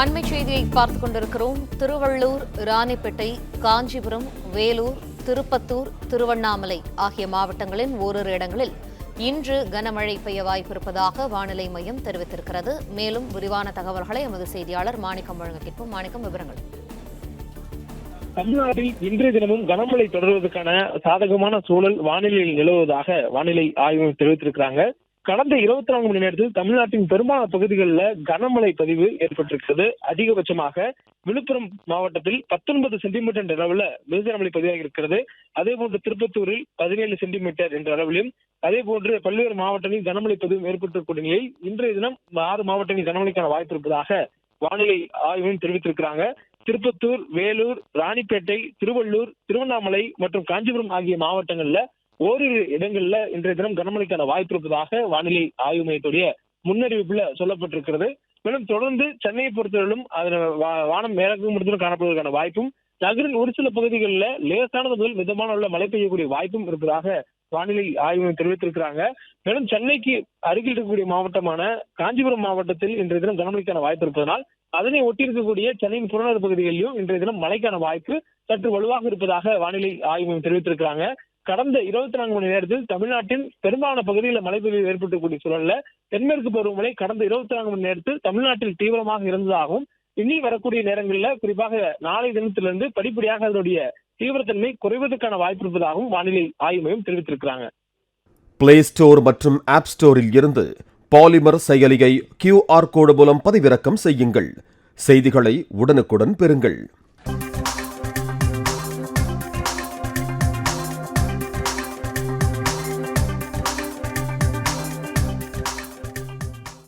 அண்மை செய்தியை பார்த்துக் கொண்டிருக்கிறோம். திருவள்ளூர், ராணிப்பேட்டை, காஞ்சிபுரம், வேலூர், திருப்பத்தூர், திருவண்ணாமலை ஆகிய மாவட்டங்களின் ஓரிரு இடங்களில் இன்று கனமழை பெய்ய வாய்ப்பிருப்பதாக வானிலை மையம் தெரிவித்திருக்கிறது. மேலும் விரிவான தகவல்களை எமது செய்தியாளர் மாணிக்கம் வழங்க கேட்போம். மாணிக்கம், விவரங்கள். தமிழ்நாட்டில் இன்றைய தினமும் கனமழை தொடர்வதற்கான சாதகமான சூழல் வானிலையில் நிலவுவதாக வானிலை ஆய்வு தெரிவித்திருக்கிறாங்க. கடந்த 24 மணி நேரத்தில் தமிழ்நாட்டின் பெரும்பாலான பகுதிகளில் கனமழை பதிவு ஏற்பட்டிருக்கிறது. அதிகபட்சமாக விழுப்புரம் மாவட்டத்தில் 19 சென்டிமீட்டர் என்ற அளவில் மிதமழை பதிவாகி இருக்கிறது. அதே போன்று திருப்பத்தூரில் 17 சென்டிமீட்டர் என்ற அளவிலும், அதே போன்று பல்வேறு மாவட்டங்களில் கனமழை பதிவு ஏற்பட்டிருக்கூடிய நிலையில் இன்றைய தினம் 6 மாவட்டங்களில் கனமழைக்கான வாய்ப்பு இருப்பதாக வானிலை ஆய்வும் தெரிவித்திருக்கிறாங்க. திருப்பத்தூர், வேலூர், ராணிப்பேட்டை, திருவள்ளூர், திருவண்ணாமலை மற்றும் காஞ்சிபுரம் ஆகிய மாவட்டங்கள்ல ஓரிரு இடங்கள்ல இன்றைய தினம் கனமழைக்கான வாய்ப்பு இருப்பதாக வானிலை ஆய்வு மையத்துடைய முன்னறிவிப்புல சொல்லப்பட்டிருக்கிறது. மேலும் தொடர்ந்து சென்னையை பொறுத்தவரையிலும் அதில் வானம் மேகமூட்டத்துடன் காணப்படுவதற்கான வாய்ப்பும், நகரின் ஒரு சில பகுதிகளில் லேசானது முதல் மிதமான உள்ள மழை பெய்யக்கூடிய வாய்ப்பும் இருப்பதாக வானிலை ஆய்வு மையம் தெரிவித்திருக்கிறாங்க. மேலும் சென்னைக்கு அருகில் இருக்கக்கூடிய மாவட்டமான காஞ்சிபுரம் மாவட்டத்தில் இன்றைய தினம் கனமழைக்கான வாய்ப்பு இருப்பதனால் அதனை ஒட்டியிருக்கக்கூடிய சென்னையின் புறநகர் பகுதிகளிலும் இன்றைய தினம் மழைக்கான வாய்ப்பு சற்று வலுவாக இருப்பதாக வானிலை ஆய்வு மையம் தெரிவித்திருக்கிறாங்க. கடந்த 24 மணி நேரத்தில் தமிழ்நாட்டின் பெரும்பாலான பகுதிகளில் மழை பெய்து ஏற்பட்டக்கூடிய சூழல்ல தென்மேற்கு பருவமழை கடந்த 24 மணி நேரத்தில் தமிழ்நாட்டில் தீவிரமாக இருந்ததாகவும், இனி வரக்கூடிய நேரங்களில் குறிப்பாக நாளை தினத்திலிருந்து படிப்படியாக அதனுடைய தீவிரத்தன்மை குறைவதற்கான வாய்ப்பு இருப்பதாகவும் வானிலை ஆய்வு மையம் தெரிவித்திருக்கிறாங்க. பிளே ஸ்டோர் மற்றும் ஆப் ஸ்டோரில் இருந்து பாலிமர் செயலியை QR கோடு மூலம் பதிவிறக்கம் செய்யுங்கள். செய்திகளை உடனுக்குடன் பெறுங்கள்.